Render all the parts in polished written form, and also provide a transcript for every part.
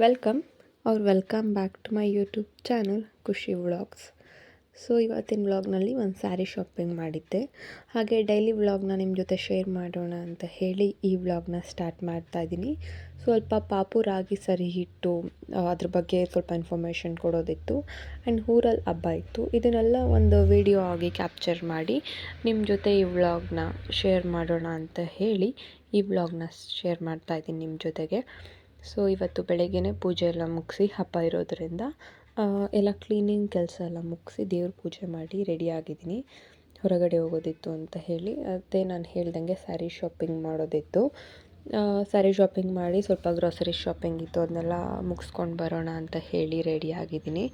Welcome welcome back to my YouTube channel Khushi vlogs. So ಇವತ್ತಿನ ವ್ಲಾಗ್ನಲ್ಲಿ ಒಂದು ಸ್ಯಾರಿ ಶಾಪಿಂಗ್ ಮಾಡಿದ್ದೆ, ಹಾಗೆ ಡೈಲಿ ವ್ಲಾಗ್ನ ನಿಮ್ಮ ಜೊತೆ ಶೇರ್ ಮಾಡೋಣ ಅಂತ ಹೇಳಿ ಈ ವ್ಲಾಗ್ನ ಸ್ಟಾರ್ಟ್ ಮಾಡ್ತಾ ಇದ್ದೀನಿ. ಸ್ವಲ್ಪ ಪಾಪು ರಾಗಿ ಸರಿ ಹಿಟ್ಟು ಅದ್ರ ಬಗ್ಗೆ ಸ್ವಲ್ಪ ಇನ್ಫಾರ್ಮೇಷನ್ ಕೊಡೋದಿತ್ತು. ಆ್ಯಂಡ್ ಊರಲ್ಲಿ ಹಬ್ಬ ಇತ್ತು, ಇದನ್ನೆಲ್ಲ ಒಂದು ವಿಡಿಯೋ ಆಗಿ ಕ್ಯಾಪ್ಚರ್ ಮಾಡಿ ನಿಮ್ಮ ಜೊತೆ ಈ ವ್ಲಾಗ್ನ ಶೇರ್ ಮಾಡೋಣ ಅಂತ ಹೇಳಿ ಈ ವ್ಲಾಗ್ನ ಶೇರ್ ಮಾಡ್ತಾ ಇದ್ದೀನಿ ನಿಮ್ಮ ಜೊತೆಗೆ. ಸೊ ಇವತ್ತು ಬೆಳಗ್ಗೆನೇ ಪೂಜೆ ಎಲ್ಲ ಮುಗಿಸಿ, ಹಬ್ಬ ಇರೋದರಿಂದ ಎಲ್ಲ ಕ್ಲೀನಿಂಗ್ ಕೆಲಸ ಎಲ್ಲ ಮುಗಿಸಿ ದೇವ್ರ ಪೂಜೆ ಮಾಡಿ ರೆಡಿಯಾಗಿದ್ದೀನಿ. ಹೊರಗಡೆ ಹೋಗೋದಿತ್ತು ಅಂತ ಹೇಳಿ ಅದೇ ನಾನು ಹೇಳ್ದಂಗೆ ಸ್ಯಾರಿ ಶಾಪಿಂಗ್ ಮಾಡೋದಿತ್ತು. ಸ್ಯಾರಿ ಶಾಪಿಂಗ್ ಮಾಡಿ ಸ್ವಲ್ಪ ಗ್ರಾಸರಿ ಶಾಪಿಂಗ್ ಇತ್ತು, ಅದನ್ನೆಲ್ಲ ಮುಗಿಸ್ಕೊಂಡು ಬರೋಣ ಅಂತ ಹೇಳಿ ರೆಡಿಯಾಗಿದ್ದೀನಿ.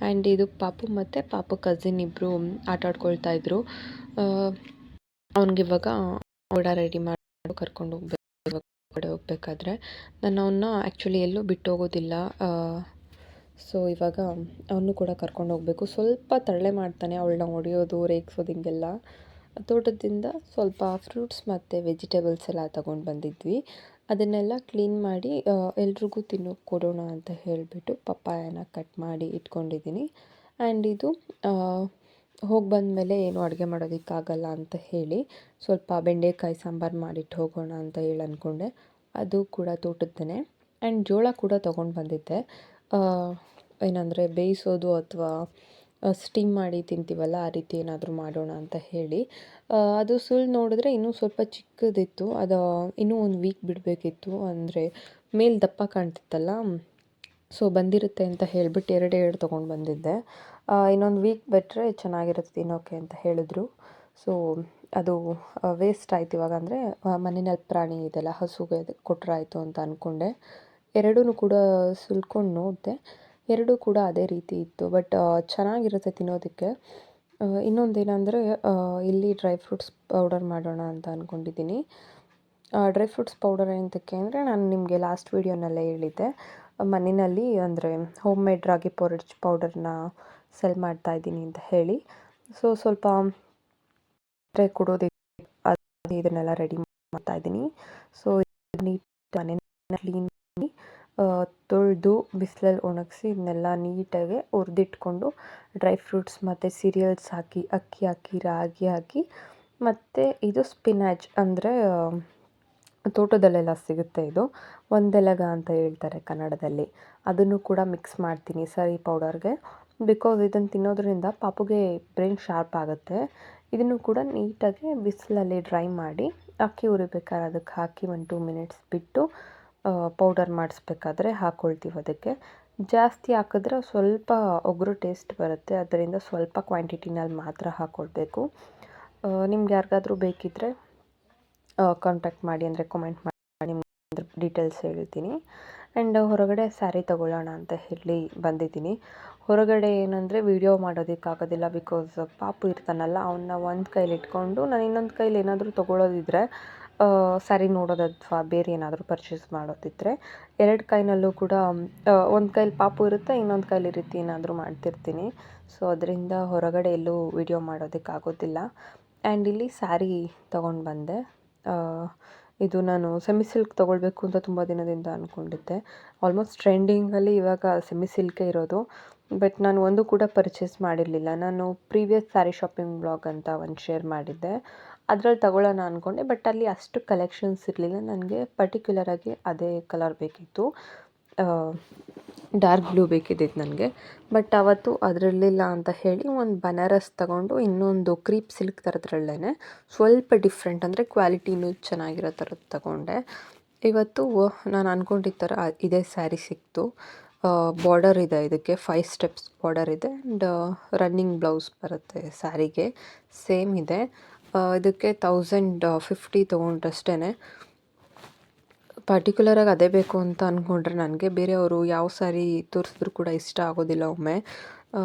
ಆ್ಯಂಡ್ ಇದು ಪಾಪು ಮತ್ತು ಪಾಪು ಕಸಿನ್ ಇಬ್ಬರು ಆಟ ಆಡ್ಕೊಳ್ತಾಯಿದ್ರು. ಅವ್ನಿಗಿವಾಗ ಓಡ ರೆಡಿ ಮಾಡಿ ಕರ್ಕೊಂಡು ಹೋಗ್ಬೇಕು. ಕಡೆ ಹೋಗಬೇಕಾದ್ರೆ ನಾನು ಅವನ್ನ ಆ್ಯಕ್ಚುಲಿ ಎಲ್ಲೂ ಬಿಟ್ಟು ಹೋಗೋದಿಲ್ಲ. ಸೊ ಇವಾಗ ಅವನು ಕೂಡ ಕರ್ಕೊಂಡು ಹೋಗಬೇಕು. ಸ್ವಲ್ಪ ತರಲೆ ಮಾಡ್ತಾನೆ, ಅವಳನ್ನ ಹೊಡೆಯೋದು ರೇಗಿಸೋದು ಹಿಂಗೆಲ್ಲ. ತೋಟದಿಂದ ಸ್ವಲ್ಪ ಫ್ರೂಟ್ಸ್ ಮತ್ತು ವೆಜಿಟೇಬಲ್ಸ್ ಎಲ್ಲ ತೊಗೊಂಡು ಬಂದಿದ್ವಿ, ಅದನ್ನೆಲ್ಲ ಕ್ಲೀನ್ ಮಾಡಿ ಎಲ್ರಿಗೂ ತಿನ್ನೋಕ್ಕೆ ಕೊಡೋಣ ಅಂತ ಹೇಳಿಬಿಟ್ಟು ಪಪ್ಪಾಯನ ಕಟ್ ಮಾಡಿ ಇಟ್ಕೊಂಡಿದ್ದೀನಿ. ಆ್ಯಂಡ್ ಇದು ಹೋಗಿ ಬಂದಮೇಲೆ ಏನು ಅಡುಗೆ ಮಾಡೋದಕ್ಕಾಗಲ್ಲ ಅಂತ ಹೇಳಿ ಸ್ವಲ್ಪ ಬೆಂಡೆಕಾಯಿ ಸಾಂಬಾರು ಮಾಡಿಟ್ಟು ಹೋಗೋಣ ಅಂತ ಹೇಳಿ ಅಂದ್ಕೊಂಡೆ. ಅದು ಕೂಡ ತೋಟದ್ದನೇ. ಆ್ಯಂಡ್ ಜೋಳ ಕೂಡ ತೊಗೊಂಡು ಬಂದಿದ್ದೆ, ಏನಂದರೆ ಬೇಯಿಸೋದು ಅಥವಾ ಸ್ಟೀಮ್ ಮಾಡಿ ತಿಂತೀವಲ್ಲ, ಆ ರೀತಿ ಏನಾದರೂ ಮಾಡೋಣ ಅಂತ ಹೇಳಿ. ಅದು ಸುಳ್ಳು ನೋಡಿದ್ರೆ ಇನ್ನೂ ಸ್ವಲ್ಪ ಚಿಕ್ಕದಿತ್ತು, ಅದು ಇನ್ನೂ ಒಂದು ವೀಕ್ ಬಿಡಬೇಕಿತ್ತು, ಅಂದರೆ ಮೇಲೆ ದಪ್ಪ ಕಾಣ್ತಿತ್ತಲ್ಲ. ಸೊ ಬಂದಿರುತ್ತೆ ಅಂತ ಹೇಳಿಬಿಟ್ಟು ಎರಡು ತೊಗೊಂಡು ಬಂದಿದ್ದೆ. ಇನ್ನೊಂದು ವೀಕ್ ಬಿಟ್ಟರೆ ಚೆನ್ನಾಗಿರುತ್ತೆ ತಿನ್ನೋಕ್ಕೆ ಅಂತ ಹೇಳಿದ್ರು. ಸೊ ಅದು ವೇಸ್ಟ್ ಆಯ್ತು ಇವಾಗ, ಅಂದರೆ ಮನೆಯಲ್ಲಿ ಪ್ರಾಣಿ ಇದೆಲ್ಲ, ಹಸುಗೆ ಕೊಟ್ಟರಾಯ್ತು ಅಂತ ಅಂದ್ಕೊಂಡೆ. ಎರಡೂ ಕೂಡ ಸುಲ್ಕೊಂಡು ನೋಡಿದೆ, ಎರಡೂ ಕೂಡ ಅದೇ ರೀತಿ ಇತ್ತು. ಬಟ್ ಚೆನ್ನಾಗಿರುತ್ತೆ ತಿನ್ನೋದಕ್ಕೆ. ಇನ್ನೊಂದೇನೆಂದರೆ ಇಲ್ಲಿ ಡ್ರೈ ಫ್ರೂಟ್ಸ್ ಪೌಡರ್ ಮಾಡೋಣ ಅಂತ ಅಂದ್ಕೊಂಡಿದ್ದೀನಿ. ಡ್ರೈ ಫ್ರೂಟ್ಸ್ ಪೌಡರ್ ಎಂತಕ್ಕೆ ಅಂದರೆ, ನಾನು ನಿಮಗೆ ಲಾಸ್ಟ್ ವೀಡಿಯೋನಲ್ಲೇ ಹೇಳಿದ್ದೆ, ಮನೆಯಲ್ಲಿ ಅಂದರೆ ಹೋಮ್ ಮೇಡ್ ರಾಗಿ ಪೋರಿಜ್ ಪೌಡರ್ನ ಸೆಲ್ ಮಾಡ್ತಾಯಿದ್ದೀನಿ ಅಂತ ಹೇಳಿ. ಸೊ ಸ್ವಲ್ಪ ಕೊಡೋದಕ್ಕೆ ಇದನ್ನೆಲ್ಲ ರೆಡಿ ಮಾಡ್ತಾಯಿದ್ದೀನಿ. ಸೊ ನೀಟ್ ಮನೆ ಕ್ಲೀನ್ ಮಾಡಿ ತೊಳೆದು ಬಿಸಿಲಲ್ಲಿ ಒಣಗಿಸಿ ಇದನ್ನೆಲ್ಲ ನೀಟಾಗಿ ಹುರಿದಿಟ್ಕೊಂಡು ಡ್ರೈ ಫ್ರೂಟ್ಸ್ ಮತ್ತು ಸೀರಿಯಲ್ಸ್ ಹಾಕಿ, ಅಕ್ಕಿ ಹಾಕಿ, ರಾಗಿ ಹಾಕಿ, ಮತ್ತು ಇದು ಸ್ಪಿನಾಚ್ ಅಂದರೆ ತೋಟದಲ್ಲೆಲ್ಲ ಸಿಗುತ್ತೆ, ಇದು ಒಂದೆಲಗ ಅಂತ ಹೇಳ್ತಾರೆ ಕನ್ನಡದಲ್ಲಿ, ಅದನ್ನು ಕೂಡ ಮಿಕ್ಸ್ ಮಾಡ್ತೀನಿ ಸರಿ ಪೌಡರ್ಗೆ. ಬಿಕಾಸ್ ಇದನ್ನು ತಿನ್ನೋದ್ರಿಂದ ಪಾಪುಗೆ ಬ್ರೈನ್ ಶಾರ್ಪ್ ಆಗುತ್ತೆ. ಇದನ್ನು ಕೂಡ ನೀಟಾಗಿ ಬಿಸಿಲಲ್ಲಿ ಡ್ರೈ ಮಾಡಿ ಅಕ್ಕಿ ಹುರಿಬೇಕಾದ್ರೆ ಅದಕ್ಕೆ ಹಾಕಿ 1-2 ಮಿನಿಟ್ಸ್ ಬಿಟ್ಟು ಪೌಡರ್ ಮಾಡಿಸ್ಬೇಕಾದ್ರೆ ಹಾಕ್ಕೊಳ್ತೀವಿ. ಅದಕ್ಕೆ ಜಾಸ್ತಿ ಹಾಕಿದ್ರೆ ಸ್ವಲ್ಪ ಒಗರು ಟೇಸ್ಟ್ ಬರುತ್ತೆ, ಅದರಿಂದ ಸ್ವಲ್ಪ ಕ್ವಾಂಟಿಟಿನಲ್ಲಿ ಮಾತ್ರ ಹಾಕ್ಕೊಳ್ಬೇಕು. ನಿಮ್ಗೆ ಯಾರಿಗಾದ್ರೂ ಬೇಕಿದ್ದರೆ ಕಾಂಟ್ಯಾಕ್ಟ್ ಮಾಡಿ, ಅಂದರೆ ಕಮೆಂಟ್ ಮಾಡಿ, ನಿಮ್ಗೆ ಡೀಟೇಲ್ಸ್ ಹೇಳ್ತೀನಿ. ಆ್ಯಂಡ್ ಹೊರಗಡೆ ಸ್ಯಾರಿ ತೊಗೊಳ್ಳೋಣ ಅಂತ ಹೇಳಿ ಬಂದಿದ್ದೀನಿ. ಹೊರಗಡೆ ಏನಂದರೆ ವೀಡಿಯೋ ಮಾಡೋದಕ್ಕಾಗೋದಿಲ್ಲ, ಬಿಕಾಸ್ ಪಾಪು ಇರ್ತಾನಲ್ಲ, ಅವನ್ನ ಒಂದು ಕೈಲಿ ಇಟ್ಕೊಂಡು ನಾನು ಇನ್ನೊಂದು ಕೈಲಿ ಏನಾದರೂ ತೊಗೊಳ್ಳೋದಿದ್ರೆ, ಸ್ಯಾರಿ ನೋಡೋದು ಅಥವಾ ಬೇರೆ ಏನಾದರೂ ಪರ್ಚೇಸ್ ಮಾಡೋದಿದ್ದರೆ ಎರಡು ಕೈನಲ್ಲೂ ಕೂಡ ಒಂದು ಕೈಲಿ ಪಾಪು ಇರುತ್ತೆ, ಇನ್ನೊಂದು ಕೈಲಿ ಈ ರೀತಿ ಏನಾದರೂ ಮಾಡ್ತಿರ್ತೀನಿ. ಸೊ ಅದರಿಂದ ಹೊರಗಡೆ ಎಲ್ಲೂ ವೀಡಿಯೋ ಮಾಡೋದಕ್ಕಾಗೋದಿಲ್ಲ. ಆ್ಯಂಡ್ ಇಲ್ಲಿ ಸ್ಯಾರಿ ತೊಗೊಂಡು ಬಂದೆ. ಇದು ನಾನು ಸೆಮಿ ಸಿಲ್ಕ್ ತೊಗೊಳ್ಬೇಕು ಅಂತ ತುಂಬ ದಿನದಿಂದ ಅಂದ್ಕೊಂಡಿದ್ದೆ. ಆಲ್ಮೋಸ್ಟ್ ಟ್ರೆಂಡಿಂಗಲ್ಲಿ ಇವಾಗ ಸೆಮಿ ಸಿಲ್ಕೇ ಇರೋದು. ಬಟ್ ನಾನು ಒಂದು ಕೂಡ ಪರ್ಚೇಸ್ ಮಾಡಿರಲಿಲ್ಲ. ನಾನು ಪ್ರೀವಿಯಸ್ ಸ್ಯಾರಿ ಶಾಪಿಂಗ್ ಬ್ಲಾಗ್ ಅಂತ ಒಂದು ಶೇರ್ ಮಾಡಿದ್ದೆ, ಅದರಲ್ಲಿ ತಗೊಳ್ಳೋಣ ಅಂದ್ಕೊಂಡೆ. ಬಟ್ ಅಲ್ಲಿ ಅಷ್ಟು ಕಲೆಕ್ಷನ್ಸ್ ಇರಲಿಲ್ಲ. ನನಗೆ ಪರ್ಟಿಕ್ಯುಲರಾಗಿ ಅದೇ ಕಲರ್ ಬೇಕಿತ್ತು, ಡಾರ್ಕ್ ಬ್ಲೂ ಬೇಕಿದ್ದಿತ್ತು ನನಗೆ. ಬಟ್ ಅವತ್ತು ಅದರಲ್ಲಿಲ್ಲ ಅಂತ ಹೇಳಿ ಒಂದು ಬನಾರಸ್ ತಗೊಂಡು ಇನ್ನೊಂದು ಕ್ರೀಪ್ ಸಿಲ್ಕ್ ಥರದ್ರಲ್ಲೇ ಸ್ವಲ್ಪ ಡಿಫ್ರೆಂಟ್, ಅಂದರೆ ಕ್ವಾಲಿಟಿನೂ ಚೆನ್ನಾಗಿರೋ ಥರದ್ದು ತಗೊಂಡೆ. ಇವತ್ತು ನಾನು ಅಂದ್ಕೊಂಡಿದ್ದ ಥರ ಇದೇ ಸ್ಯಾರಿ ಸಿಕ್ತು. ಬಾರ್ಡರ್ ಇದೆ, ಇದಕ್ಕೆ 5 ಸ್ಟೆಪ್ಸ್ ಬಾರ್ಡರ್ ಇದೆ. ಆ್ಯಂಡ್ ರನ್ನಿಂಗ್ ಬ್ಲೌಸ್ ಬರುತ್ತೆ ಸ್ಯಾರಿಗೆ, ಸೇಮ್ ಇದೆ. ಇದಕ್ಕೆ 1050 ತೊಗೊಂಡ್ರಷ್ಟೇ. ಪರ್ಟಿಕ್ಯುಲರಾಗಿ ಅದೇ ಬೇಕು ಅಂತ ಅಂದ್ಕೊಂಡ್ರೆ ನನಗೆ ಬೇರೆಯವರು ಯಾವ ಸ್ಯಾರಿ ತೋರಿಸಿದ್ರು ಕೂಡ ಇಷ್ಟ ಆಗೋದಿಲ್ಲ ಒಮ್ಮೆ.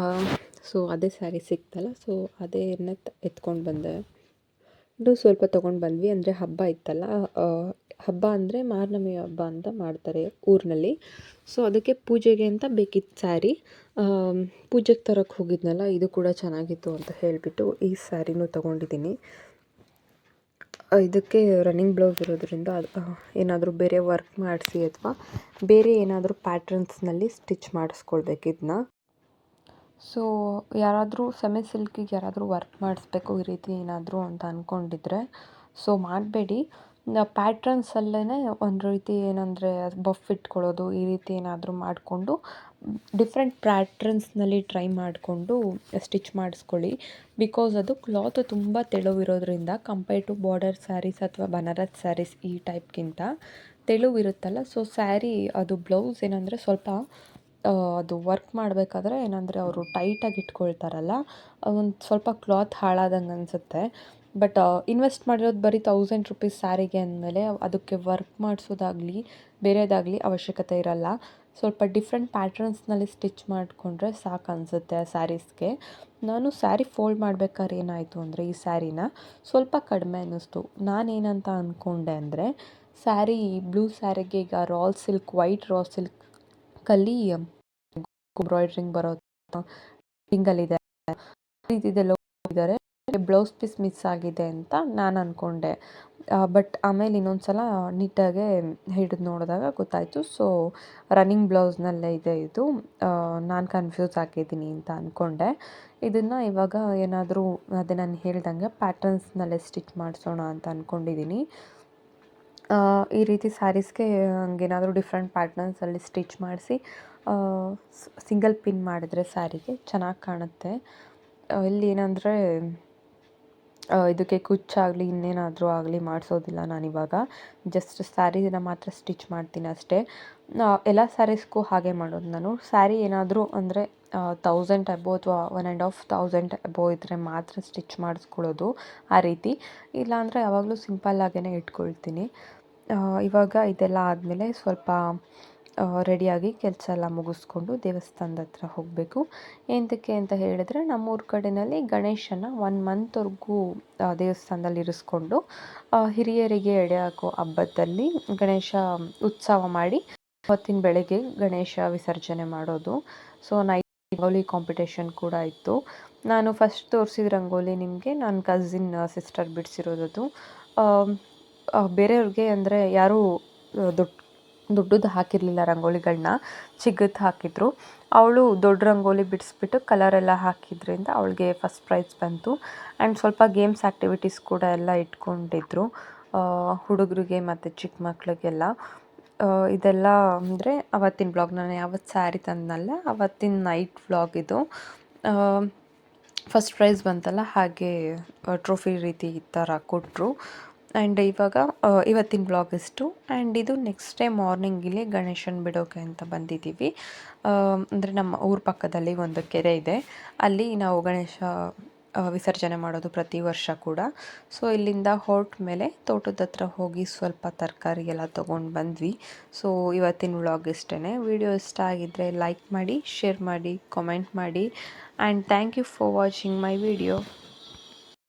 ಸೊ ಅದೇ ಸ್ಯಾರಿ ಸಿಕ್ತಲ್ಲ, ಸೊ ಅದೇನೆ ಎತ್ಕೊಂಡು ಬಂದೆ. ಇದು ಸ್ವಲ್ಪ ತೊಗೊಂಡು ಬಂದ್ವಿ, ಅಂದರೆ ಹಬ್ಬ ಇತ್ತಲ್ಲ, ಹಬ್ಬ ಅಂದರೆ ಮಾರ್ನಮಿ ಹಬ್ಬ ಅಂತ ಮಾಡ್ತಾರೆ ಊರಿನಲ್ಲಿ. ಸೊ ಅದಕ್ಕೆ ಪೂಜೆಗೆ ಅಂತ ಬೇಕಿತ್ತು ಸ್ಯಾರಿ. ಪೂಜೆಗೆ ತರೋಕ್ಕೆ ಹೋಗಿದ್ನಲ್ಲ, ಇದು ಕೂಡ ಚೆನ್ನಾಗಿತ್ತು ಅಂತ ಹೇಳಿಬಿಟ್ಟು ಈ ಸ್ಯಾರಿನೂ ತೊಗೊಂಡಿದ್ದೀನಿ. ಇದಕ್ಕೆ ರನ್ನಿಂಗ್ ಬ್ಲೌಸ್ ಇರೋದ್ರಿಂದ ಏನಾದರೂ ಬೇರೆ ವರ್ಕ್ ಮಾಡಿಸಿ ಅಥವಾ ಬೇರೆ ಏನಾದರೂ ಪ್ಯಾಟ್ರನ್ಸ್ನಲ್ಲಿ ಸ್ಟಿಚ್ ಮಾಡಿಸ್ಕೊಳ್ಬೇಕು ಇದನ್ನ. ಸೊ ಯಾರಾದರೂ ಸೆಮಿ ಸಿಲ್ಕಿಗೆ ಯಾರಾದರೂ ವರ್ಕ್ ಮಾಡಿಸ್ಬೇಕು ಈ ರೀತಿ ಏನಾದರೂ ಅಂತ ಅಂದ್ಕೊಂಡಿದ್ರೆ ಸೊ ಮಾಡಬೇಡಿ. ಪ್ಯಾಟ್ರನ್ಸಲ್ಲೇ ಒಂದು ರೀತಿ ಏನಂದರೆ ಬಫ್ ಇಟ್ಕೊಳ್ಳೋದು ಈ ರೀತಿ ಏನಾದರೂ ಮಾಡಿಕೊಂಡು ಡಿಫ್ರೆಂಟ್ ಪ್ಯಾಟ್ರನ್ಸ್ನಲ್ಲಿ ಟ್ರೈ ಮಾಡಿಕೊಂಡು ಸ್ಟಿಚ್ ಮಾಡಿಸ್ಕೊಳ್ಳಿ. ಬಿಕಾಸ್ ಅದು ಕ್ಲಾತ್ ತುಂಬ ತೆಳುವಿರೋದ್ರಿಂದ ಕಂಪೇರ್ ಟು ಬಾರ್ಡರ್ ಸ್ಯಾರೀಸ್ ಅಥವಾ ಬನಾರಸ್ ಸ್ಯಾರೀಸ್ ಈ ಟೈಪ್ಗಿಂತ ತೆಳುವಿರುತ್ತಲ್ಲ, ಸೊ ಸ್ಯಾರಿ ಅದು ಬ್ಲೌಸ್ ಏನಂದರೆ ಸ್ವಲ್ಪ ಅದು ವರ್ಕ್ ಮಾಡಬೇಕಾದ್ರೆ ಏನಂದರೆ ಅವರು ಟೈಟಾಗಿ ಇಟ್ಕೊಳ್ತಾರಲ್ಲ, ಒಂದು ಸ್ವಲ್ಪ ಕ್ಲಾತ್ ಹಾಳಾದಂಗೆ ಅನಿಸುತ್ತೆ. ಬಟ್ ಇನ್ವೆಸ್ಟ್ ಮಾಡಿರೋದು ಬರೀ ₹1000 ಸ್ಯಾರಿಗೆ ಅಂದಮೇಲೆ ಅದಕ್ಕೆ ವರ್ಕ್ ಮಾಡಿಸೋದಾಗಲಿ ಬೇರೆದಾಗಲಿ ಅವಶ್ಯಕತೆ ಇರಲ್ಲ. ಸ್ವಲ್ಪ ಡಿಫ್ರೆಂಟ್ ಪ್ಯಾಟ್ರನ್ಸ್ನಲ್ಲಿ ಸ್ಟಿಚ್ ಮಾಡಿಕೊಂಡ್ರೆ ಸಾಕು ಅನಿಸುತ್ತೆ ಆ ಸ್ಯಾರೀಸ್ಗೆ. ನಾನು ಸ್ಯಾರಿ ಫೋಲ್ಡ್ ಮಾಡ್ಬೇಕಾದ್ರೆ ಏನಾಯಿತು ಅಂದರೆ ಈ ಸ್ಯಾರಿನ ಸ್ವಲ್ಪ ಕಡಿಮೆ ಅನ್ನಿಸ್ತು. ನಾನೇನಂತ ಅಂದ್ಕೊಂಡೆ ಅಂದರೆ ಸ್ಯಾರಿ ಬ್ಲೂ ಸ್ಯಾರಿಗೆ ಈಗ ವೈಟ್ ರಾ ಸಿಲ್ಕಲ್ಲಿ ಎಂಬ್ರಾಯ್ಡ್ರಿಂಗ್ ಬರೋ ಟಿಂಗಲ್ಲಿದೆ ಇದೆಲ್ಲ ಇದ್ದಾರೆ, ಬ್ಲೌಸ್ ಪೀಸ್ ಮಿಸ್ ಆಗಿದೆ ಅಂತ ನಾನು ಅಂದ್ಕೊಂಡೆ. ಬಟ್ ಆಮೇಲೆ ಇನ್ನೊಂದು ಸಲ ನೀಟಾಗೆ ಹಿಡಿದು ನೋಡಿದಾಗ ಗೊತ್ತಾಯಿತು. ಸೊ ರನ್ನಿಂಗ್ ಬ್ಲೌಸ್ನಲ್ಲೇ ಇದೆ ಇದು, ನಾನು ಕನ್ಫ್ಯೂಸ್ ಆಗಿದ್ದೀನಿ ಅಂತ ಅಂದ್ಕೊಂಡೆ. ಇದನ್ನು ಇವಾಗ ಏನಾದರೂ ಅದೇ ನಾನು ಹೇಳ್ದಂಗೆ ಪ್ಯಾಟರ್ನ್ಸ್ನಲ್ಲೇ ಸ್ಟಿಚ್ ಮಾಡಿಸೋಣ ಅಂತ ಅಂದ್ಕೊಂಡಿದ್ದೀನಿ. ಈ ರೀತಿ ಸ್ಯಾರೀಸ್ಗೆ ಹಂಗೇನಾದರೂ ಡಿಫ್ರೆಂಟ್ ಪ್ಯಾಟರ್ನ್ಸಲ್ಲಿ ಸ್ಟಿಚ್ ಮಾಡಿಸಿ ಸಿಂಗಲ್ ಪಿನ್ ಮಾಡಿದ್ರೆ ಸ್ಯಾರಿಗೆ ಚೆನ್ನಾಗಿ ಕಾಣುತ್ತೆ. ಇಲ್ಲಿ ಏನಂದರೆ ಇದಕ್ಕೆ ಕುಚ್ಚಾಗಲಿ ಇನ್ನೇನಾದರೂ ಆಗಲಿ ಮಾಡಿಸೋದಿಲ್ಲ ನಾನಿವಾಗ. ಜಸ್ಟ್ ಸ್ಯಾರಿನ ಮಾತ್ರ ಸ್ಟಿಚ್ ಮಾಡ್ತೀನಿ ಅಷ್ಟೇ. ಎಲ್ಲ ಸ್ಯಾರೀಸ್ಗೂ ಹಾಗೆ ಮಾಡೋದು ನಾನು. ಸ್ಯಾರಿ ಏನಾದರೂ ಅಂದರೆ 1000 ಅಬೋವ್ ಅಥವಾ 1500 ಅಬೋವ್ ಇದ್ದರೆ ಮಾತ್ರ ಸ್ಟಿಚ್ ಮಾಡಿಸ್ಕೊಳ್ಳೋದು ಆ ರೀತಿ. ಇಲ್ಲಾಂದರೆ ಯಾವಾಗಲೂ ಸಿಂಪಲ್ಲಾಗೇ ಇಟ್ಕೊಳ್ತೀನಿ. ಇವಾಗ ಇದೆಲ್ಲ ಆದಮೇಲೆ ಸ್ವಲ್ಪ ರೆಡಿಯಾಗಿ ಕೆಲಸ ಎಲ್ಲ ಮುಗಿಸ್ಕೊಂಡು ದೇವಸ್ಥಾನದ ಹತ್ರ ಹೋಗಬೇಕು. ಎಂತಕ್ಕೆ ಅಂತ ಹೇಳಿದ್ರೆ ನಮ್ಮೂರ ಕಡೆಯಲ್ಲಿ ಗಣೇಶನ 1 ಮಂತ್ವರೆಗೂ ದೇವಸ್ಥಾನದಲ್ಲಿ ಇರಿಸ್ಕೊಂಡು ಹಿರಿಯರಿಗೆ ಎಡೆ ಹಾಕೋ ಹಬ್ಬದಲ್ಲಿ ಗಣೇಶ ಉತ್ಸವ ಮಾಡಿ ಅವತ್ತಿನ ಬೆಳಗ್ಗೆ ಗಣೇಶ ವಿಸರ್ಜನೆ ಮಾಡೋದು. ಸೊ ನೈಟ್ ರಂಗೋಲಿ ಕಾಂಪಿಟೇಷನ್ ಕೂಡ ಇತ್ತು. ನಾನು ಫಸ್ಟ್ ತೋರಿಸಿದ ರಂಗೋಲಿ ನಿಮಗೆ ನನ್ನ ಕಸಿನ್ ಸಿಸ್ಟರ್ ಬಿಡಿಸಿರೋದು. ಬೇರೆಯವ್ರಿಗೆ ಅಂದರೆ ಯಾರೂ ದೊಡ್ಡದು ಹಾಕಿರಲಿಲ್ಲ ರಂಗೋಲಿಗಳನ್ನ, ಚಿಕ್ಕದು ಹಾಕಿದ್ರು. ಅವಳು ದೊಡ್ಡ ರಂಗೋಲಿ ಬಿಡಿಸ್ಬಿಟ್ಟು ಕಲರೆಲ್ಲ ಹಾಕಿದ್ರಿಂದ ಅವಳಿಗೆ ಫಸ್ಟ್ ಪ್ರೈಸ್ ಬಂತು. ಆ್ಯಂಡ್ ಸ್ವಲ್ಪ ಗೇಮ್ಸ್ ಆ್ಯಕ್ಟಿವಿಟೀಸ್ ಕೂಡ ಎಲ್ಲ ಇಟ್ಕೊಂಡಿದ್ರು ಹುಡುಗರಿಗೆ ಮತ್ತು ಚಿಕ್ಕ ಮಕ್ಕಳಿಗೆಲ್ಲ. ಇದೆಲ್ಲ ಅಂದರೆ ಅವತ್ತಿನ ವ್ಲಾಗ್, ನಾನು ಯಾವತ್ತು ಸ್ಯಾರಿ ತಂದನಲ್ಲ ಅವತ್ತಿನ ನೈಟ್ ವ್ಲಾಗ್ ಇದು. ಫಸ್ಟ್ ಪ್ರೈಸ್ ಬಂತಲ್ಲ ಹಾಗೆ ಟ್ರೋಫಿ ರೀತಿ ಈ ಥರ ಕೊಟ್ಟರು. ಆ್ಯಂಡ್ ಇವಾಗ ಇವತ್ತಿನ ವ್ಲಾಗ್ ಇಷ್ಟು. ಆ್ಯಂಡ್ ಇದು ನೆಕ್ಸ್ಟ್ ಡೇ ಮಾರ್ನಿಂಗ್ ಇಲ್ಲಿ ಗಣೇಶನ ಬಿಡೋಕೆ ಅಂತ ಬಂದಿದ್ದೀವಿ. ಅಂದರೆ ನಮ್ಮ ಊರ ಪಕ್ಕದಲ್ಲಿ ಒಂದು ಕೆರೆ ಇದೆ, ಅಲ್ಲಿ ನಾವು ಗಣೇಶ ವಿಸರ್ಜನೆ ಮಾಡೋದು ಪ್ರತಿ ವರ್ಷ ಕೂಡ. ಸೊ ಇಲ್ಲಿಂದ ಹೊರಟ ಮೇಲೆ ತೋಟದ ಹತ್ರ ಹೋಗಿ ಸ್ವಲ್ಪ ತರಕಾರಿ ಎಲ್ಲ ತೊಗೊಂಡು ಬಂದ್ವಿ. ಸೊ ಇವತ್ತಿನ ವ್ಲಾಗ್ ಇಷ್ಟೇ. ವಿಡಿಯೋ ಇಷ್ಟ ಆಗಿದ್ದರೆ ಲೈಕ್ ಮಾಡಿ, ಶೇರ್ ಮಾಡಿ, ಕಾಮೆಂಟ್ ಮಾಡಿ. And thank you for watching my video.